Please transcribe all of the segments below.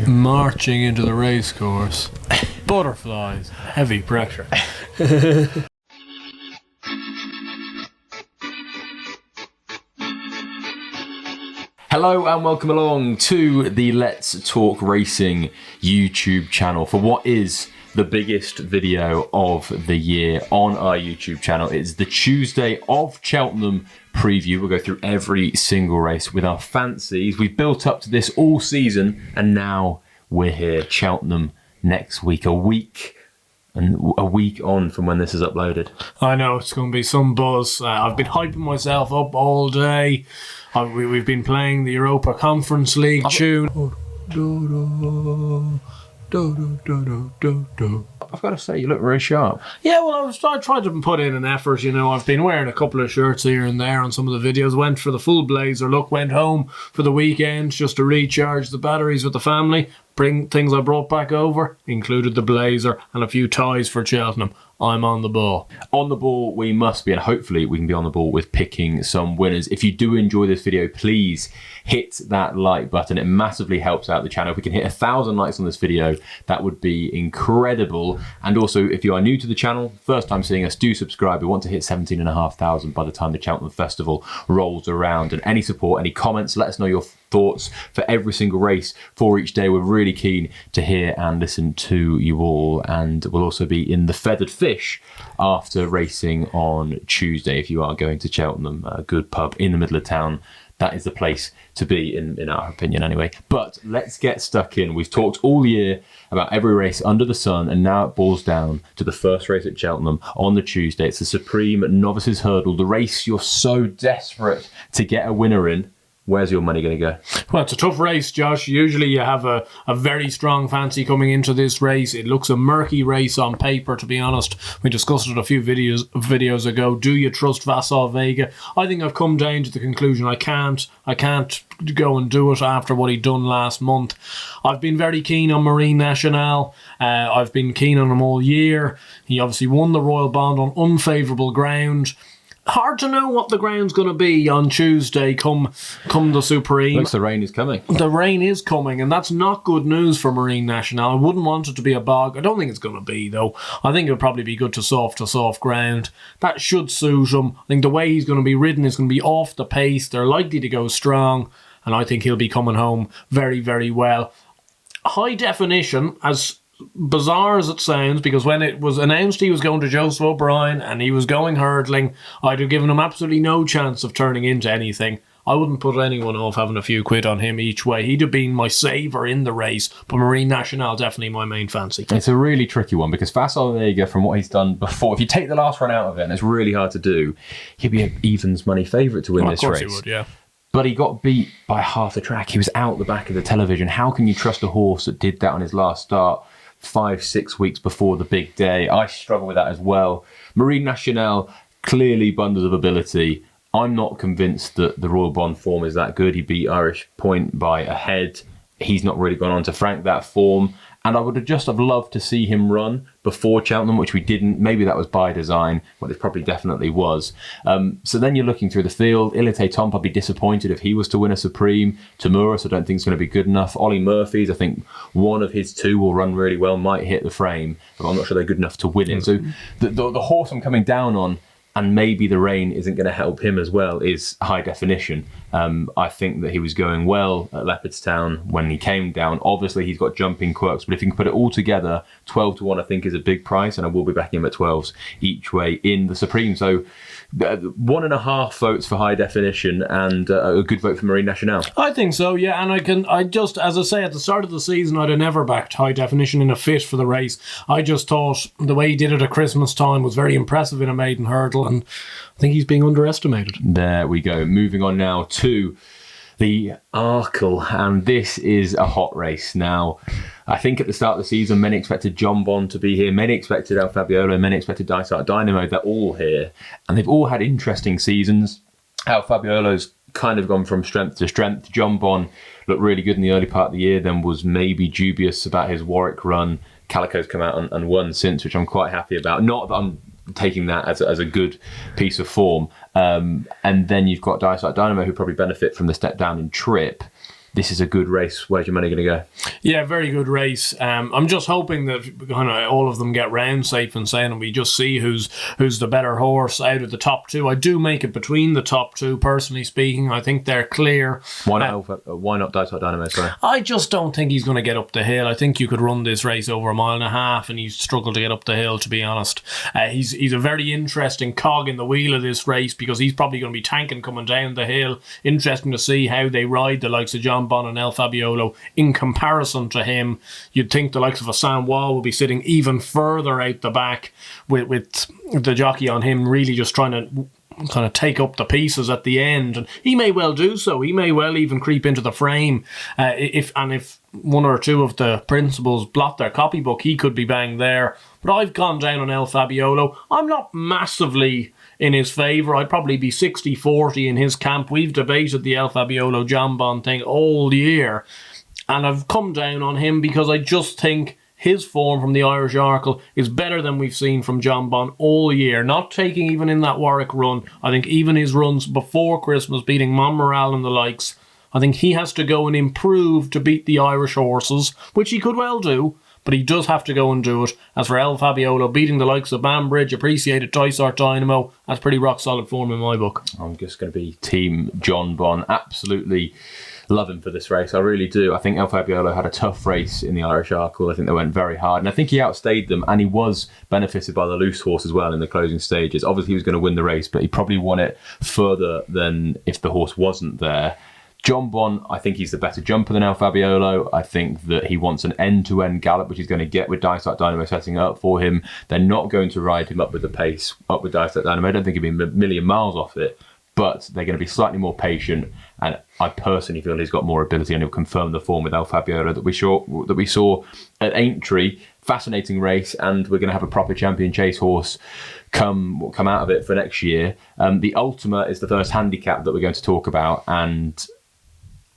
Marching into the racecourse. Butterflies. Heavy pressure. Hello and welcome along to the Let's Talk Racing YouTube channel for what is the biggest video of the year on our YouTube channel. It's the Tuesday of Cheltenham preview. We'll go through every single race with our fancies. We've built up to this all season and now we're here, Cheltenham next week, a week on from when this is uploaded. I know, it's going to be some buzz. I've been hyping myself up all day. We've been playing the Europa Conference League tune. I've got to say, you look very sharp. Yeah, well, I tried to put in an effort, you know. I've been wearing a couple of shirts here and there on some of the videos. Went for the full blazer look, went home for the weekend just to recharge the batteries with the family. Bring things I brought back over, included the blazer and a few ties for Cheltenham. I'm on the ball. On the ball we must be, and hopefully we can be on the ball with picking some winners. If you do enjoy this video, please hit that like button. It massively helps out the channel. If we can hit 1,000 likes on this video, that would be incredible. And also, if you are new to the channel, first time seeing us, do subscribe. We want to hit 17,500 by the time the Cheltenham Festival rolls around. And any support, any comments, let us know your thoughts for every single race for each day. We're really keen to hear and listen to you all, and we'll also be in the Feathered Fish after racing on Tuesday. If you are going to Cheltenham, a good pub in the middle of town, that is the place to be in our opinion anyway. But let's get stuck in. We've talked all year about every race under the sun, and now it boils down to the first race at Cheltenham on the Tuesday. It's the Supreme Novices Hurdle, the race you're so desperate to get a winner in. Where's your money going to go? Well, it's a tough race, Josh. Usually you have a very strong fancy coming into this race. It looks a murky race on paper, to be honest. We discussed it a few videos ago. Do you trust Vassal Vega? I think I've come down to the conclusion I can't go and do it after what he'd done last month. I've been very keen on Marine Nationale. I've been keen on him all year. He obviously won the Royal Bond on unfavourable ground. Hard to know what the ground's going to be on Tuesday come the Supreme. Looks the rain is coming. The rain is coming, and that's not good news for Marine Nationale. I wouldn't want it to be a bog. I don't think it's going to be, though. I think it would probably be good to soft ground. That should suit him. I think the way he's going to be ridden is going to be off the pace. They're likely to go strong, and I think he'll be coming home very, very well. High Definition, as bizarre as it sounds, because when it was announced he was going to Joseph O'Brien and he was going hurdling, I'd have given him absolutely no chance of turning into anything. I wouldn't put anyone off having a few quid on him each way. He'd have been my saver in the race, but Marine Nationale definitely my main fancy. It's a really tricky one because Vassal Vega, from what he's done before, if you take the last run out of it, and it's really hard to do, he'd be an evens money favourite to win this race. Of course he would, yeah. But he got beat by half the track. He was out the back of the television. How can you trust a horse that did that on his last start 5-6 weeks before the big day? I struggle with that as well. Marine Nationale, clearly bundles of ability. I'm not convinced that the Royal Bond form is that good. He beat Irish Point by a head. He's not really gone on to frank that form. And I would have loved to see him run before Cheltenham, which we didn't. Maybe that was by design. Well, it probably definitely was. So then you're looking through the field. Ilite Tomp, I'd be disappointed if he was to win a Supreme. Tamuras, I don't think is going to be good enough. Ollie Murphy's, I think one of his two will run really well, might hit the frame, but I'm not sure they're good enough to win it. So the horse I'm coming down on, and maybe the rain isn't going to help him as well, is High Definition. I think that he was going well at Leopardstown when he came down. Obviously, he's got jumping quirks, but if you can put it all together, 12-1 I think is a big price, and I will be backing him at 12s each way in the Supreme. So 1.5 votes for High Definition and a good vote for Marine Nationale. I think so, yeah, and I just, as I say, at the start of the season, I'd have never backed High Definition in a fit for the race. I just thought the way he did it at Christmas time was very impressive in a maiden hurdle, and I think he's being underestimated. There we go. Moving on now to the Arkle, and this is a hot race. Now, I think at the start of the season, many expected John Bond to be here, many expected El Fabiolo, many expected Dysart Dynamo. They're all here, and they've all had interesting seasons. El Fabiolo's kind of gone from strength to strength. John Bond looked really good in the early part of the year, then was maybe dubious about his Warwick run. Calico's come out and won since, which I'm quite happy about. Not that I'm taking that as a good piece of form. And then you've got Dysart Dynamo, who probably benefit from the step down in trip. this is a good race. Where's your money going to go? Yeah, very good race. I'm just hoping that kind of all of them get round safe and sound, and we just see who's the better horse out of the top two. I do make it between the top two, personally speaking. I think they're clear. Why not Dysart Dynamo? Sorry. I just don't think he's going to get up the hill. I think you could run this race over 1.5 miles, and he's struggled to get up the hill, to be honest. He's a very interesting cog in the wheel of this race, because he's probably going to be tanking coming down the hill. Interesting to see how they ride the likes of John Bon and El Fabiolo in comparison to him. You'd think the likes of a Sam Wall will be sitting even further out the back with the jockey on him really just trying to kind of take up the pieces at the end, and he may well do so. He may well even creep into the frame if one or two of the principals blot their copybook, he could be banged there. But I've gone down on El Fabiolo. I'm not massively in his favour. I'd probably be 60-40 in his camp. We've debated the El Fabiolo John Bon thing all year, and I've come down on him because I just think his form from the Irish Arkle is better than we've seen from John Bon all year. Not taking even in that Warwick run. I think even his runs before Christmas, beating Monmoral and the likes, I think he has to go and improve to beat the Irish horses, which he could well do, but he does have to go and do it. As for El Fabiolo beating the likes of Banbridge, Appreciated, Dysart Dynamo, that's pretty rock solid form in my book. I'm just going to be team John Bon. Absolutely love him for this race. I really do. I think El Fabiolo had a tough race in the Irish Arkle. I think they went very hard, and I think he outstayed them, and he was benefited by the loose horse as well in the closing stages. Obviously he was going to win the race, but he probably won it further than if the horse wasn't there. John Bon, I think he's the better jumper than El Fabiolo. I think that he wants an end-to-end gallop, which he's going to get with Dysart Dynamo setting up for him. They're not going to ride him up with the pace, up with Dysart Dynamo. I don't think he'll be a million miles off it, but they're going to be slightly more patient, and I personally feel he's got more ability, and he'll confirm the form with El Fabiolo that we saw at Aintree. Fascinating race, and we're going to have a proper champion chase horse come out of it for next year. The Ultima is the first handicap that we're going to talk about, and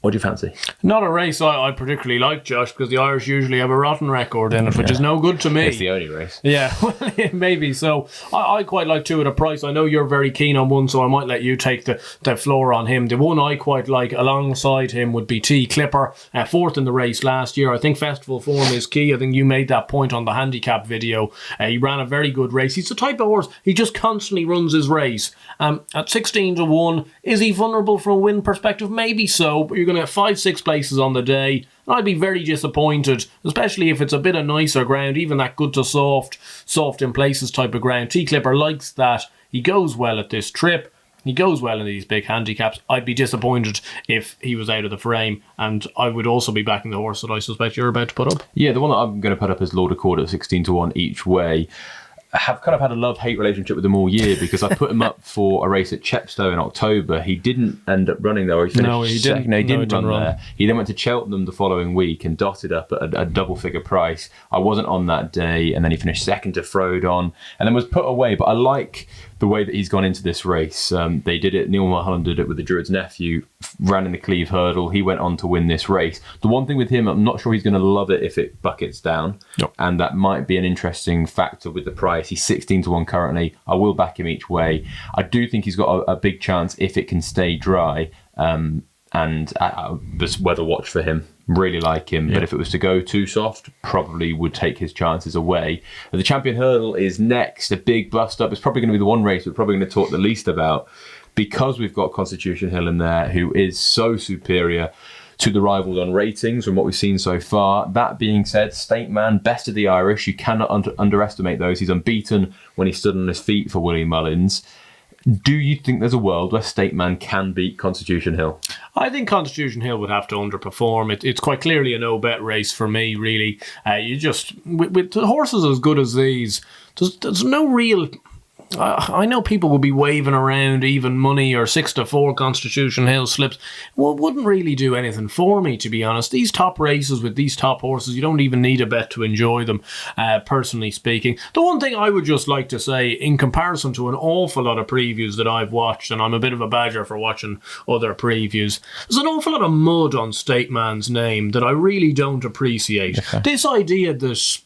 what do you fancy? Not a race I particularly like, Josh, because the Irish usually have a rotten record in it, which is no good to me. It's the only race. Yeah, well, maybe. So I quite like two at a price. I know you're very keen on one, so I might let you take the floor on him. The one I quite like alongside him would be T Clipper, fourth in the race last year. I think festival form is key. I think you made that point on the handicap video. He ran a very good race. He's the type of horse, he just constantly runs his race. At 16-1, is he vulnerable from a win perspective? Maybe so, but you're going to have 5-6 places on the day, and I'd be very disappointed, especially if it's a bit of nicer ground, even that good to soft in places type of ground. T Clipper likes that. He goes well at this trip. He goes well in these big handicaps. I'd be disappointed if he was out of the frame, and I would also be backing the horse that I suspect you're about to put up. Yeah, the one that I'm going to put up is Lord Accord at 16-1 each way. I have kind of had a love-hate relationship with him all year, because I put him up for a race at Chepstow in October. He didn't end up running there. He didn't run there. He then went to Cheltenham the following week and dotted up at a double-figure price. I wasn't on that day, and then he finished second to Frodon, and then was put away. But I like the way that he's gone into this race. They did it. Neil Mulholland did it with the Druid's nephew, ran in the Cleve Hurdle. He went on to win this race. The one thing with him, I'm not sure he's going to love it if it buckets down. Yep. And that might be an interesting factor with the price. He's 16-1 currently. I will back him each way. I do think he's got a big chance if it can stay dry. And this weather watch for him. Really like him, but if it was to go too soft, probably would take his chances away. The Champion Hurdle is next, a big bust up. It's probably going to be the one race we're probably going to talk the least about, because we've got Constitution Hill in there, who is so superior to the rivals on ratings from what we've seen so far. That being said, State Man, best of the Irish. You cannot underestimate those. He's unbeaten when he stood on his feet for Willie Mullins. Do you think there's a world where State Man can beat Constitution Hill? I think Constitution Hill would have to underperform. It's quite clearly a no-bet race for me, really. You just, with horses as good as these, there's no real... I know people will be waving around even money or 6-4 Constitution Hill slips. Well, wouldn't really do anything for me, to be honest. These top races with these top horses, you don't even need a bet to enjoy them, personally speaking. The one thing I would just like to say, in comparison to an awful lot of previews that I've watched, and I'm a bit of a badger for watching other previews, there's an awful lot of mud on State Man's name that I really don't appreciate. Okay. This idea that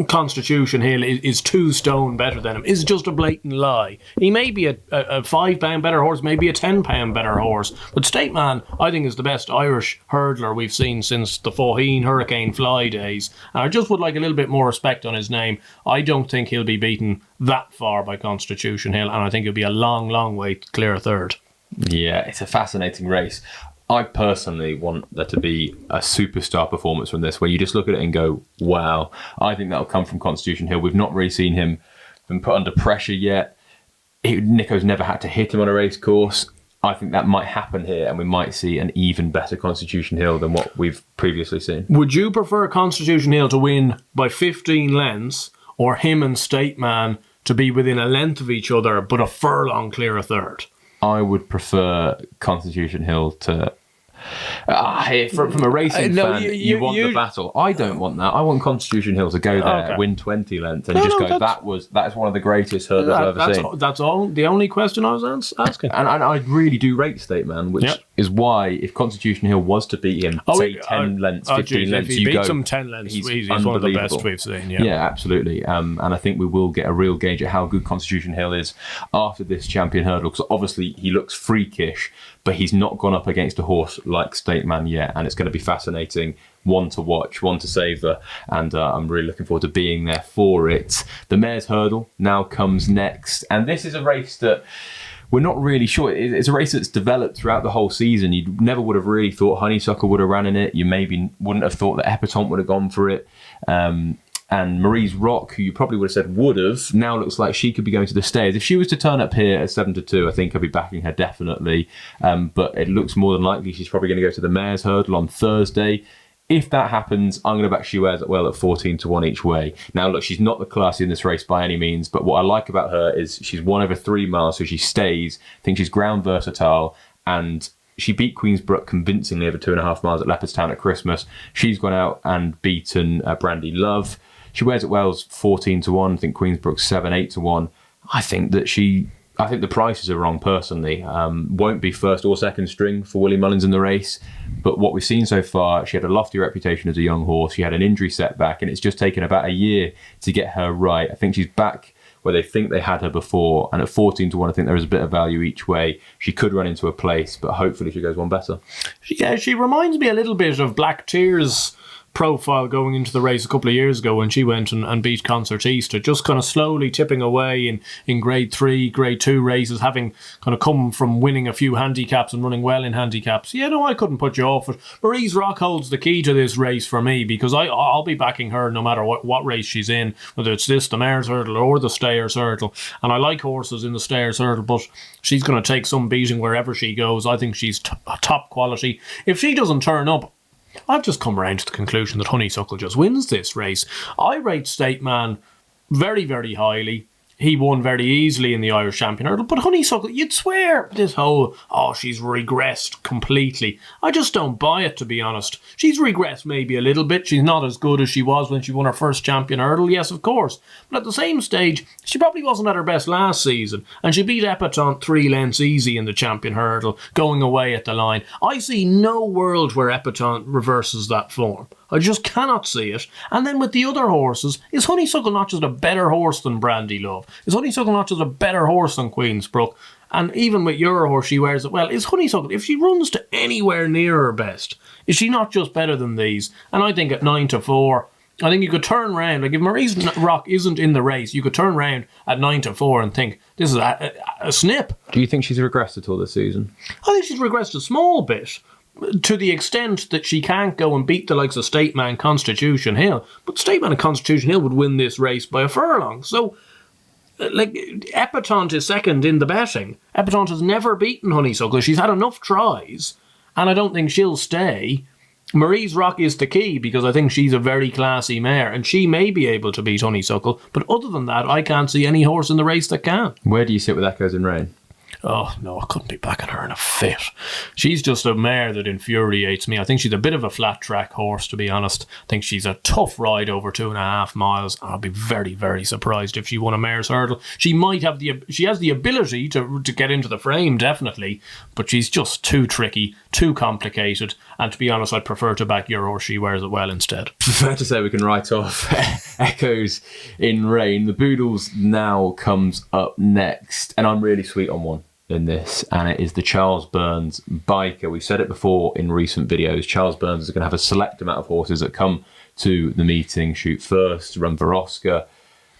Constitution Hill is 2 stone better than him is just a blatant lie. He may be a £5 better horse, maybe a £10 better horse, but State Man, I think, is the best Irish hurdler we've seen since the Faugheen Hurricane Fly days. And I just would like a little bit more respect on his name. I don't think he'll be beaten that far by Constitution Hill, and I think it'll be a long, long way to clear a third. Yeah, it's a fascinating race. I personally want there to be a superstar performance from this, where you just look at it and go, wow. I think that'll come from Constitution Hill. We've not really seen him been put under pressure yet. Nico's never had to hit him on a race course. I think that might happen here, and we might see an even better Constitution Hill than what we've previously seen. Would you prefer Constitution Hill to win by 15 lengths, or him and State Man to be within a length of each other, but a furlong clear a third? I would prefer Constitution Hill to... from a racing fan, you want the battle. I don't want that. I want Constitution Hill to go there, win 20 lengths, and just go, that is one of the greatest hurdles I've ever seen. That's all. The only question I was asking. And I really do rate State Man, which is why if Constitution Hill was to beat him, 10 lengths, 15 lengths, if he beats him 10 lengths, he's one of the best we've seen. Yeah, absolutely. And I think we will get a real gauge at how good Constitution Hill is after this champion hurdle, because obviously he looks freakish, but he's not gone up against a horse like State Man yet, and it's going to be fascinating. One to watch, one to savour, and I'm really looking forward to being there for it. The Mares' Hurdle now comes next, and this is a race that we're not really sure. It's a race that's developed throughout the whole season. You never would have really thought Honeysuckle would have ran in it. You maybe wouldn't have thought that Epatante would have gone for it. And Marie's Rock, who you probably would have said would have, now looks like she could be going to the stairs. If she was to turn up here at 7-2, I think I'd be backing her definitely. But it looks more than likely she's probably going to go to the Mares' Hurdle on Thursday. If that happens, I'm going to back She Wears It Well at 14-1 each way. Now, look, she's not the classy in this race by any means, but what I like about her is she's won over 3 miles, so she stays. I think she's ground versatile, and she beat Queensbrook convincingly over 2.5 miles at Leopardstown at Christmas. She's gone out and beaten Brandy Love. She Wears It Well's 14-1. I think Queensbrook's 7-8-1. I think the prices are wrong personally. Won't be first or second string for Willie Mullins in the race. But what we've seen so far, she had a lofty reputation as a young horse. She had an injury setback, and it's just taken about a year to get her right. I think she's back where they think they had her before. And at 14-1, I think there is a bit of value each way. She could run into a place, but hopefully she goes one better. Yeah, she reminds me a little bit of Black Tears' profile going into the race a couple of years ago when she went and beat Concertista, just kind of slowly tipping away in grade 3, grade 2 races, having kind of come from winning a few handicaps and running well in handicaps. Yeah, no, I couldn't put you off it. Marie's Rock holds the key to this race for me, because I'll be backing her no matter what race she's in, whether it's this, the Mares' Hurdle, or the Stayers' Hurdle. And I like horses in the Stayers' Hurdle, but she's going to take some beating wherever she goes. I think she's top quality. If she doesn't turn up, I've just come around to the conclusion that Honeysuckle just wins this race. I rate State Man very, very highly. He won very easily in the Irish Champion Hurdle, but Honeysuckle, you'd swear this whole, she's regressed completely. I just don't buy it, to be honest. She's regressed maybe a little bit. She's not as good as she was when she won her first Champion Hurdle, yes, of course. But at the same stage, she probably wasn't at her best last season, and she beat Epatante 3 lengths easy in the Champion Hurdle, going away at the line. I see no world where Epatante reverses that form. I just cannot see it. And then with the other horses, is Honeysuckle not just a better horse than Brandy Love? Is Honeysuckle not just a better horse than Queensbrook? And even with your horse, She Wears It Well, is Honeysuckle, if she runs to anywhere near her best, is she not just better than these? And I think at 9-4, I think you could turn round, like if Marie's Rock isn't in the race, you could turn round at 9-4 and think, this is a snip. Do you think she's regressed at all this season? I think she's regressed a small bit, to the extent that she can't go and beat the likes of State Man, Constitution Hill. But State Man and Constitution Hill would win this race by a furlong. So, like, Epatante is second in the betting. Epatante has never beaten Honeysuckle. She's had enough tries, and I don't think she'll stay. Marie's Rock is the key, because I think she's a very classy mare, and she may be able to beat Honeysuckle. But other than that, I can't see any horse in the race that can. Where do you sit with Echoes in Rain? Oh, no, I couldn't be backing her in a fit. She's just a mare that infuriates me. I think she's a bit of a flat track horse, to be honest. I think she's a tough ride over 2.5 miles. I'll be very, very surprised if she won a Mares' Hurdle. She has the ability to get into the frame, definitely, but she's just too tricky, too complicated. And to be honest, I'd prefer to back your horse, She Wears It Well, instead. Fair to say we can write off echoes in rain. The Boodles now comes up next, and I'm really sweet on one in this, and it is the Charles Burns Biker. We've said it before in recent videos. Charles Burns is going to have a select amount of horses that come to the meeting, shoot first, run for Oscar.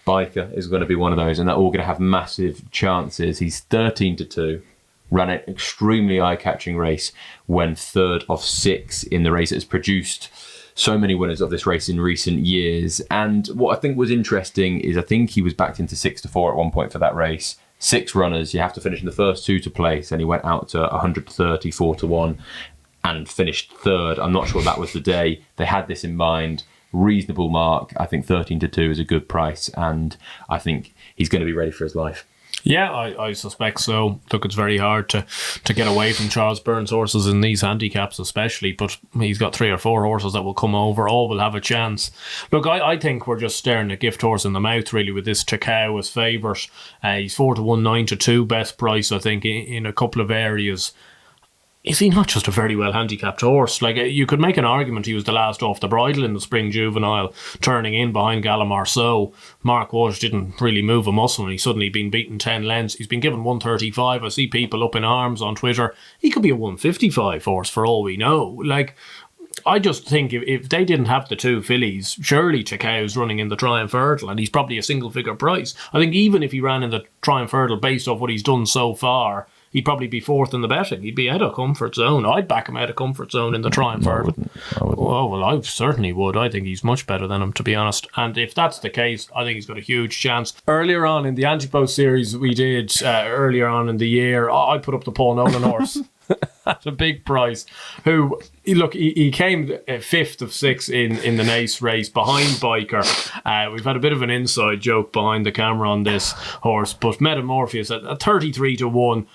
Biker is going to be one of those, and they're all going to have massive chances. He's 13-2. Ran an extremely eye-catching race when 3rd of 6 in the race. It has produced so many winners of this race in recent years. And what I think was interesting is I think he was backed into 6-4 at one point for that race. 6 runners, you have to finish in the first 2 to place, and he went out to 130, 4-1, and finished 3rd. I'm not sure that was the day. They had this in mind. Reasonable mark. I think 13-2 is a good price, and I think he's going to be ready for his life. Yeah, I suspect so. Look, it's very hard to get away from Charles Burns horses in these handicaps especially, but he's got 3 or 4 horses that will come over, all will have a chance. Look, I think we're just staring a gift horse in the mouth really with this Takao as favourite. He's 4-1, 9-2 best price I think in a couple of areas. Is he not just a very well handicapped horse? Like, you could make an argument he was the last off the bridle in the spring juvenile, turning in behind Gallimarceau. Mark Walsh didn't really move a muscle, and he's suddenly been beaten 10 lengths. He's been given 135. I see people up in arms on Twitter. He could be a 155 horse for all we know. Like, I just think if they didn't have the 2 fillies, surely Takao's running in the Triumph Hurdle, and he's probably a single figure price. I think even if he ran in the Triumph Hurdle based off what he's done so far, he'd probably be 4th in the betting. He'd be out of comfort zone. I'd back him out of comfort zone in the Triumph Hurdle. I wouldn't. Oh, well, I certainly would. I think he's much better than him, to be honest. And if that's the case, I think he's got a huge chance. Earlier on in the Antipost series we did earlier on in the year, I put up the Paul Nolan horse. At a big price. Who, look, he came 5th of 6 in the Nace race behind Biker. We've had a bit of an inside joke behind the camera on this horse, but Metamorpheus at 33-1.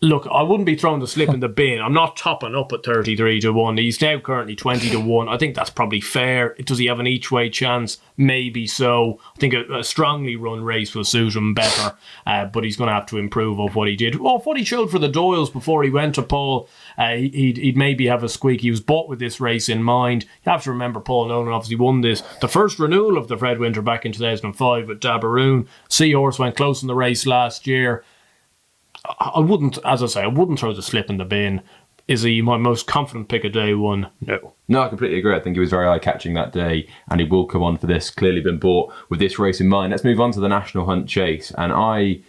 Look, I wouldn't be throwing the slip in the bin. I'm not topping up at 33-1. He's now currently 20-1. I think that's probably fair. Does he have an each-way chance? Maybe so. I think a strongly run race will suit him better, but he's going to have to improve of what he did. Well, what he showed for the Doyles before he went to Paul, he'd maybe have a squeak. He was bought with this race in mind. You have to remember Paul Nolan obviously won the first renewal of the Fred Winter back in 2005 with Dabaroon. Seahorse went close in the race last year. I wouldn't throw the slip in the bin. Is he my most confident pick of day one? No. No, I completely agree. I think he was very eye-catching that day, and he will come on for this. Clearly been bought with this race in mind. Let's move on to the National Hunt Chase, and I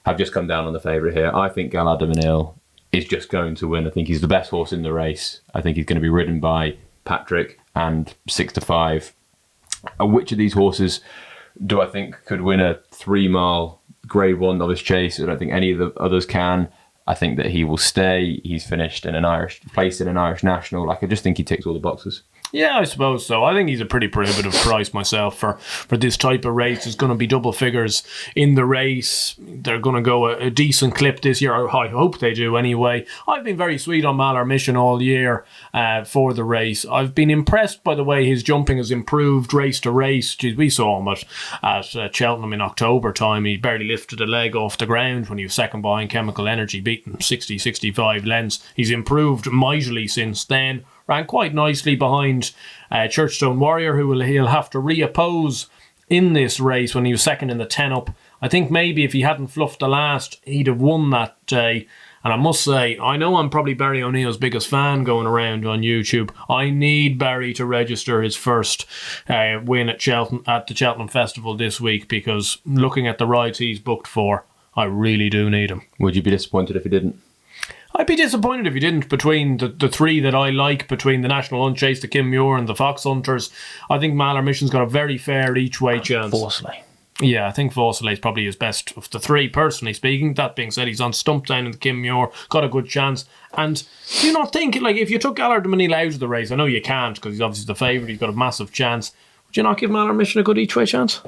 have just come down on the favourite here. I think Gaillard du Mesnil is just going to win. I think he's the best horse in the race. I think he's going to be ridden by Patrick and 6-5. Which of these horses do I think could win a 3-mile Grade 1 Novice Chase? I don't think any of the others can. I think that he will stay. He's finished in an Irish National. Like, I just think he ticks all the boxes. Yeah, I suppose so. I think he's a pretty prohibitive price myself for this type of race. There's going to be double figures in the race. They're going to go a decent clip this year. I hope they do anyway. I've been very sweet on Malar Mission all year for the race. I've been impressed by the way his jumping has improved race to race. Jeez, we saw him at Cheltenham in October time. He barely lifted a leg off the ground when he was second behind Chemical Energy, beating 60-65 lengths. He's improved mightily since then. Ran quite nicely behind Churchstone Warrior, who he'll have to reoppose in this race when he was second in the 10-up. I think maybe if he hadn't fluffed the last, he'd have won that day. And I must say, I know I'm probably Barry O'Neill's biggest fan going around on YouTube. I need Barry to register his first win at the Cheltenham Festival this week, because looking at the rides he's booked for, I really do need him. Would you be disappointed if he didn't? I'd be disappointed if he didn't. Between the 3 that I like, between the National Hunt Chase, the Kim Muir and the Fox Hunters, I think Malar Mission's got a very fair each-way chance. Forsley. Yeah, I think Forsley is probably his best of the 3, personally speaking. That being said, he's on stump down in the Kim Muir, got a good chance. And do you not think, like, if you took Gaillard du Mesnil out of the race, I know you can't because he's obviously the favourite, he's got a massive chance, would you not give Malar Mission a good each-way chance?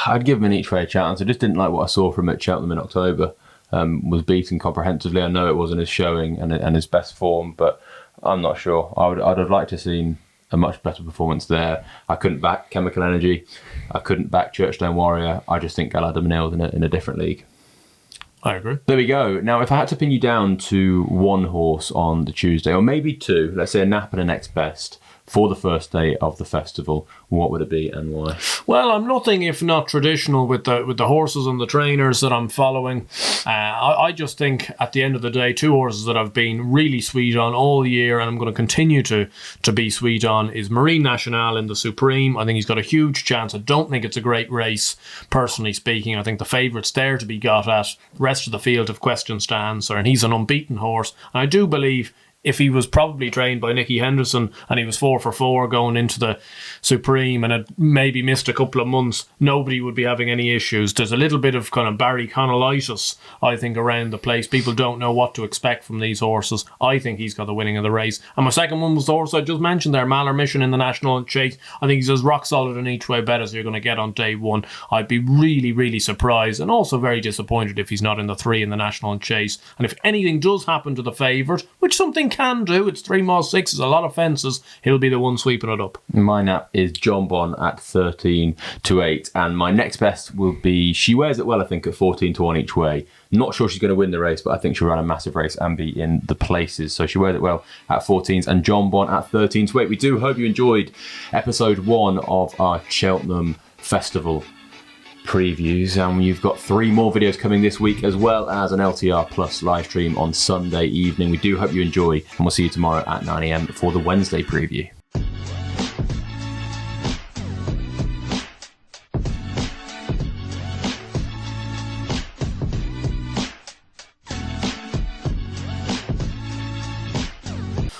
I'd give him an each-way chance. I just didn't like what I saw from him at Cheltenham in October. Was beaten comprehensively. I know it wasn't his showing and his best form, but I'm not sure. I'd have liked to have seen a much better performance there. I couldn't back Chemical Energy. I couldn't back Churchstone Warrior. I just think Gaillard du Mesnil in a different league. I agree. There we go. Now, if I had to pin you down to one horse on the Tuesday, or maybe 2, let's say a Nap and a Next Best, for the first day of the festival, what would it be and why? Well, I'm nothing if not traditional with the horses and the trainers that I'm following. I just think at the end of the day, 2 horses that I've been really sweet on all year, and I'm going to continue to be sweet on, is Marine Nationale in the Supreme. I think he's got a huge chance. I don't think it's a great race, personally speaking. I think the favourite's there to be got at. The rest of the field have questions to answer, and he's an unbeaten horse. And I do believe if he was probably trained by Nicky Henderson and he was 4 for 4 going into the Supreme and had maybe missed a couple of months, nobody would be having any issues. There's a little bit of kind of Barry Connellitis, I think, around the place. People don't know what to expect from these horses. I think he's got the winning of the race. And my second one was the horse I just mentioned there, Malheur Mission in the National Chase. I think he's as rock solid in each way bet as you're going to get on day one. I'd be really, really surprised and also very disappointed if he's not in the 3 in the National Chase. And if anything does happen to the favourite, which something can do, it's 3 miles 6, is a lot of fences, he'll be the one sweeping it up. My nap is John Bon at 13-8, and my next best will be She Wears It Well, I think, at 14-1 each way. Not sure she's going to win the race, but I think she'll run a massive race and be in the places. So She Wears It Well at 14s and John Bon at 13-8. We do hope you enjoyed episode 1 of our Cheltenham Festival previews, and you've got 3 more videos coming this week, as well as an LTR Plus live stream on Sunday evening. We do hope you enjoy, and we'll see you tomorrow at 9 AM for the Wednesday preview.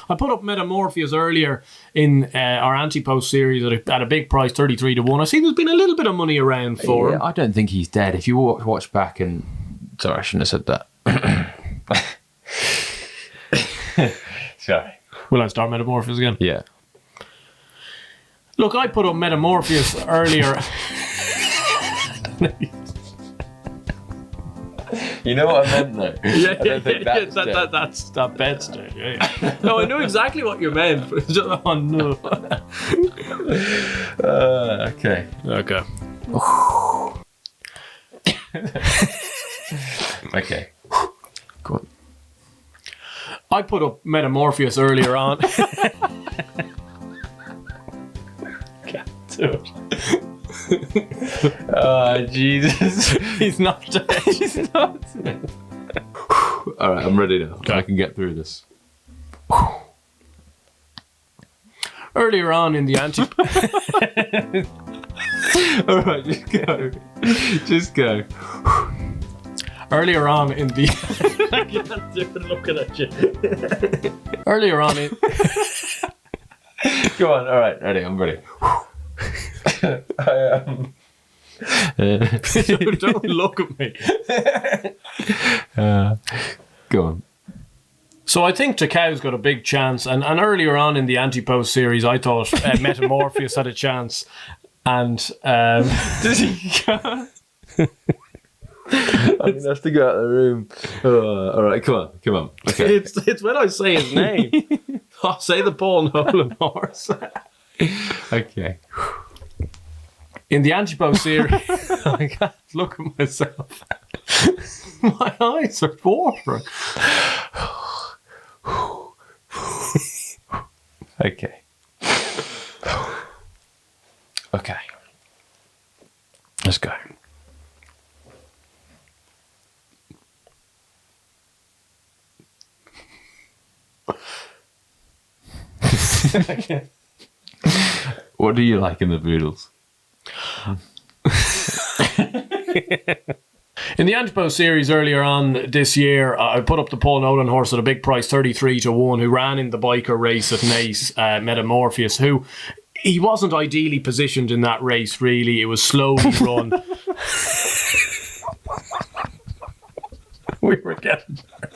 I put up Metamorphosis earlier in our anti-post series at a big price, 33-1. I see there's been a little bit of money around for him. I don't think he's dead. If you watch back and... Sorry, I shouldn't have said that. Sorry. Will I start Metamorphosis again? Yeah. Look, I put up Metamorphosis earlier. You know what I meant, though? Yeah, I don't think that's that bet's dead. Yeah. No, I knew exactly what you meant. But oh no. Okay. Okay. Okay. Go on. I put up Metamorphosis earlier on. Can't do it. Oh, Jesus. He's not dead. He's not dead. Alright, I'm ready now. Okay. I can get through this. Earlier on in the Alright, just go. Just go. Earlier on in the... I can't do it looking at you. Earlier on in... Go on, alright, ready, I'm ready. Don't look at me. Go on. So I think Takau's got a big chance, and earlier on in the anti-post series I thought Metamorphosis had a chance, and does he go? I'm gonna have to go out of the room. Alright, come on. Okay. It's when I say his name. I'll say the Paul Nolan horse. Okay. In the anti-post series, I can't look at myself. My eyes are watering. Okay. Okay. Let's go. What do you like in the Boodles? In the Antipost series earlier on this year, I put up the Paul Nolan horse at a big price, 33-1, who ran in the biker race at Naas, Metamorphosis, who he wasn't ideally positioned in that race, really. It was slowly run. We were getting there.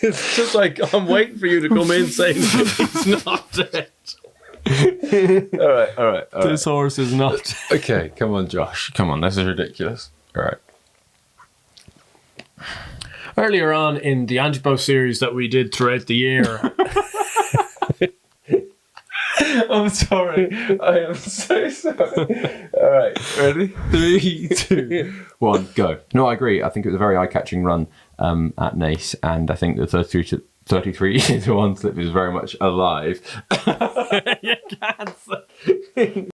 It's just like, I'm waiting for you to come in saying he's not dead. All right. This horse is not. Okay, come on, Josh. Come on, this is ridiculous. All right. Earlier on in the Antipost series that we did throughout the year. I'm sorry. I am so sorry. All right, ready? 3, 2, 1, go. No, I agree. I think it was a very eye-catching run at Naas, and I think the 33 to 1 slip is very much alive. You can't say.